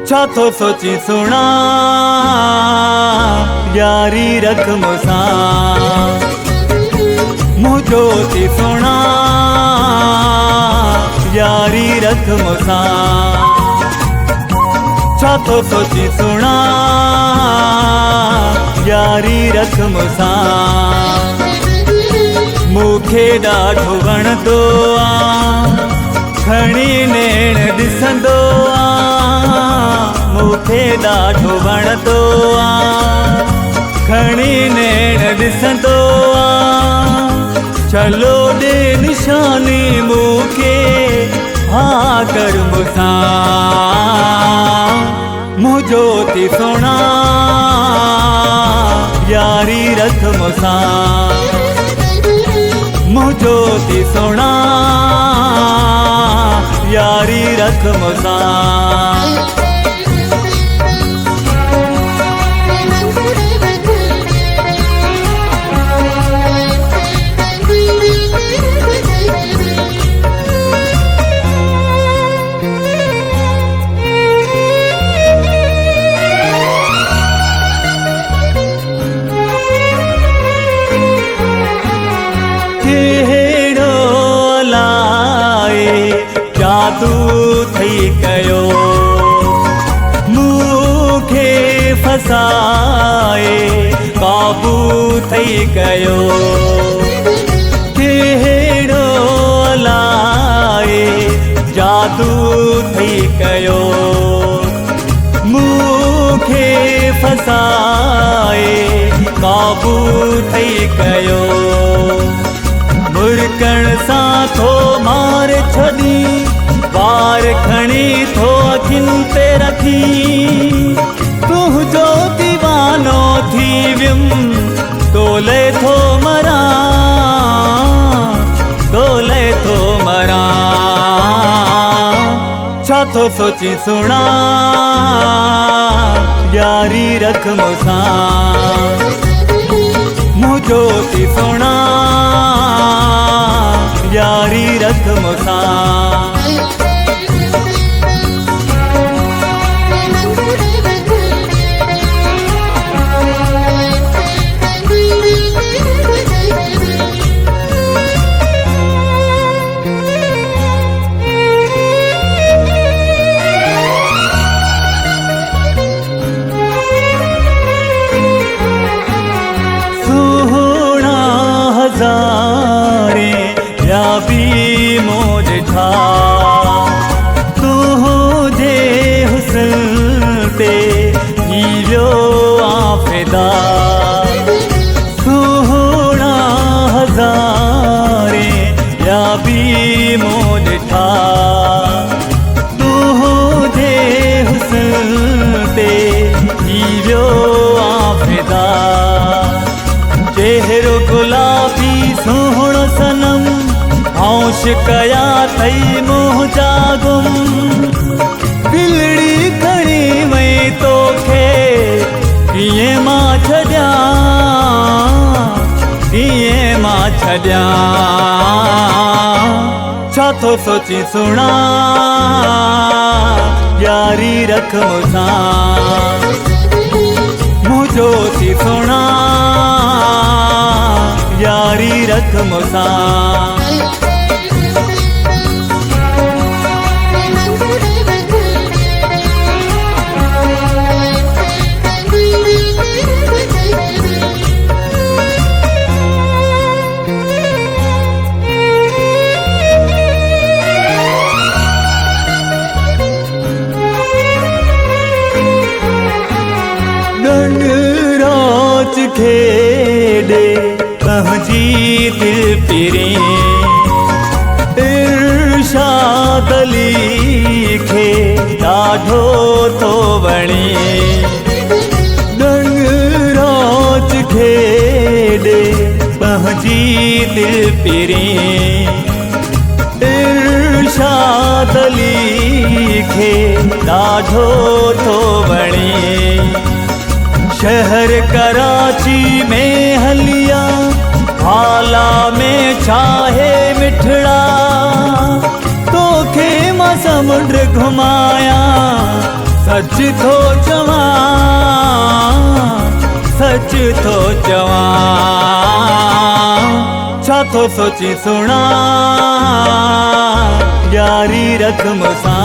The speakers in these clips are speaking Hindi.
छा तो सोची सुना यारी रख मुसा मुझो थी सुना यारी रख मुसा छा तो सोची सुना यारी रख मुसा मूंखे ॾाढो वणंदो आ खणी नेण ॾिसंदो आ मूंखे ॾाढो वणंदो आ खणी नेण ॾिसंदो आ चलो ॾे निशानी मूंखे हा कर मूंसां मुझो थी सुना यारी रख मूंसां मुझो थी सुना यारी रख मूंसां जादू थई कयो मूंखे फसाए काबू थई कयो कहिड़ो अलाए जादू थई कयो मूंखे फसाए काबू थई कयो मुरकण सां थो मार छॾी वार खणी थो अखियुनि ते रखी तुंहिंजो दीवानो थी वियुमि तोले थो मरां तोले थो मरां छा थो सोची सुना यारी रख मूंसां मुझो थी सुना यारी रख मूंसां या भी मोज था तुझे हुस्न ते ही वियो आफिदा सुहिणा हज़ारे या भी मोज था तुझे हुस्न ते ही वियो आफिदा चेहरो गुलाबी सुहिणो सनम होश कया थई मुंहिंजा गुम बिलड़ी खणी वई तोखे कीअं मां छॾियां कीअं मां छॾियां छा थो सोची सुना यारी रख मूंसां मुझो थी सुना यारी रख मूंसां राज खेॾे तव्हांजी दिल पिरी इरशाद अली खे ॾाढो थो वणे राज खेॾे तव्हांजी दिल पिरी इरशाद अली खे ॾाढो थो वणे शहर कराची में हलिया हाला में छाहे मिठड़ा तोखे मां समुंड घुमाया सच थो चवां, सच थो चवां, छा थो सोची सुणा, यारी रख मूंसां,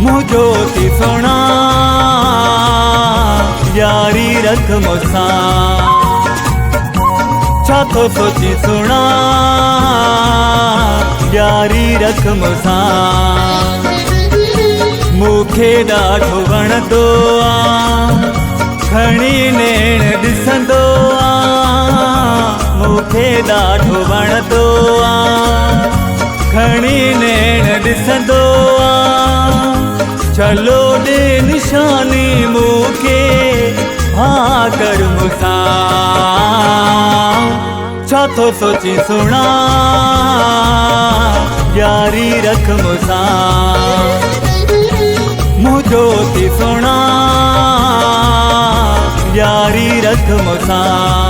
मुंहिंजो थी सुणा, यारी रख मूंसां, छा थो सोची सुणा, यारी रख मूंसां, मूंखे ॾाढो वणंदो आ, खणी नेण ॾिसंदो आ, मूंखे ॾाढो वणंदो आ, खणी नेण ॾिसंदो आ, चलो ॾे निशानी मूंखे, हा कर मूंसां, छा थो सोची सुणा, यारी रख मूंसां, मुंहिंजो थी सुणा, यारी रख मूंसां।